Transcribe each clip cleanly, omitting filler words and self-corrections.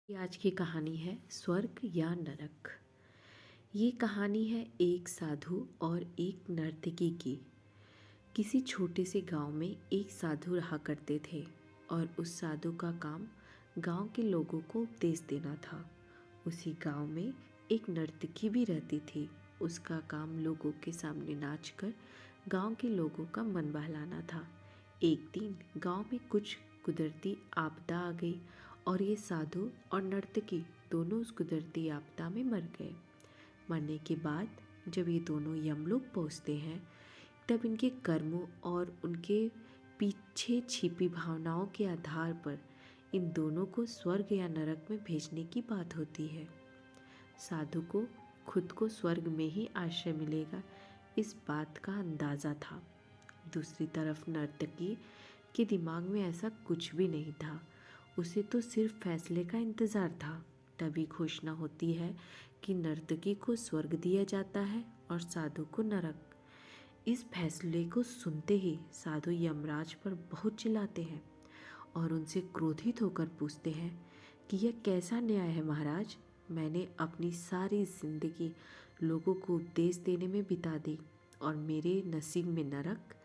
ये आज की कहानी है स्वर्ग या नरक। ये कहानी है एक साधु और एक नर्तकी की। किसी छोटे से गांव में एक साधु रहा करते थे और उस साधु का काम गांव के लोगों को उपदेश देना था। उसी गांव में एक नर्तकी भी रहती थी। उसका काम लोगों के सामने नाचकर गांव के लोगों का मन बहलाना था। एक दिन गांव में कुछ कुदरती आपदा आ गई और ये साधु और नर्तकी दोनों उस कुदरती आपदा में मर गए। मरने के बाद जब ये दोनों यमलोक पहुंचते हैं तब इनके कर्मों और उनके पीछे छिपी भावनाओं के आधार पर इन दोनों को स्वर्ग या नरक में भेजने की बात होती है। साधु को खुद को स्वर्ग में ही आश्रय मिलेगा, इस बात का अंदाज़ा था। दूसरी तरफ नर्तकी के दिमाग में ऐसा कुछ भी नहीं था। उसे तो सिर्फ फैसले का इंतज़ार था। तभी घोषणा होती है कि नर्तकी को स्वर्ग दिया जाता है और साधु को नरक। इस फैसले को सुनते ही साधु यमराज पर बहुत चिल्लाते हैं और उनसे क्रोधित होकर पूछते हैं कि यह कैसा न्याय है महाराज। मैंने अपनी सारी जिंदगी लोगों को उपदेश देने में बिता दी और मेरे नसीब में नरक,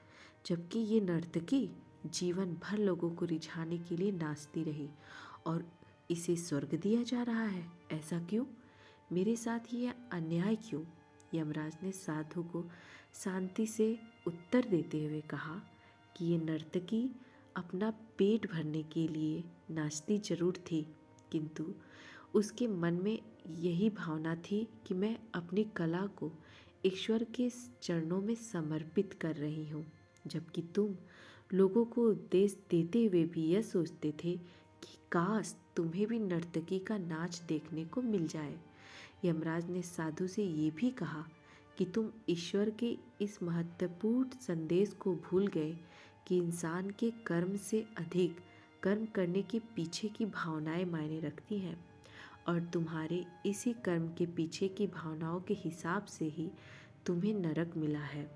जबकि ये नर्तकी जीवन भर लोगों को रिझाने के लिए नाचती रही और इसे स्वर्ग दिया जा रहा है। ऐसा क्यों? मेरे साथ ये अन्याय क्यों? यमराज ने साधु को शांति से उत्तर देते हुए कहा कि ये नर्तकी अपना पेट भरने के लिए नाचती जरूर थी, किंतु उसके मन में यही भावना थी कि मैं अपनी कला को ईश्वर के चरणों में समर्पित कर रही हूँ, जबकि तुम लोगों को उपदेश देते हुए भी यह सोचते थे कि काश तुम्हें भी नर्तकी का नाच देखने को मिल जाए। यमराज ने साधु से ये भी कहा कि तुम ईश्वर के इस महत्वपूर्ण संदेश को भूल गए कि इंसान के कर्म से अधिक कर्म करने के पीछे की भावनाएं मायने रखती हैं और तुम्हारे इसी कर्म के पीछे की भावनाओं के हिसाब से ही तुम्हें नरक मिला है।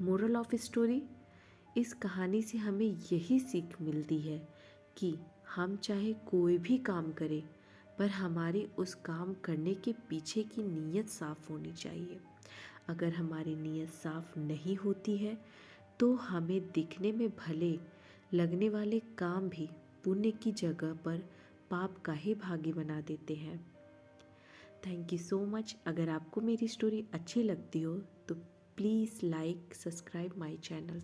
मोरल ऑफ स्टोरी, इस कहानी से हमें यही सीख मिलती है कि हम चाहे कोई भी काम करें, पर हमारे उस काम करने के पीछे की नीयत साफ होनी चाहिए। अगर हमारी नीयत साफ नहीं होती है तो हमें दिखने में भले लगने वाले काम भी पुण्य की जगह पर पाप का ही भागी बना देते हैं। Thank you so much. अगर आपको मेरी स्टोरी अच्छी लगती हो तो please like subscribe my channel.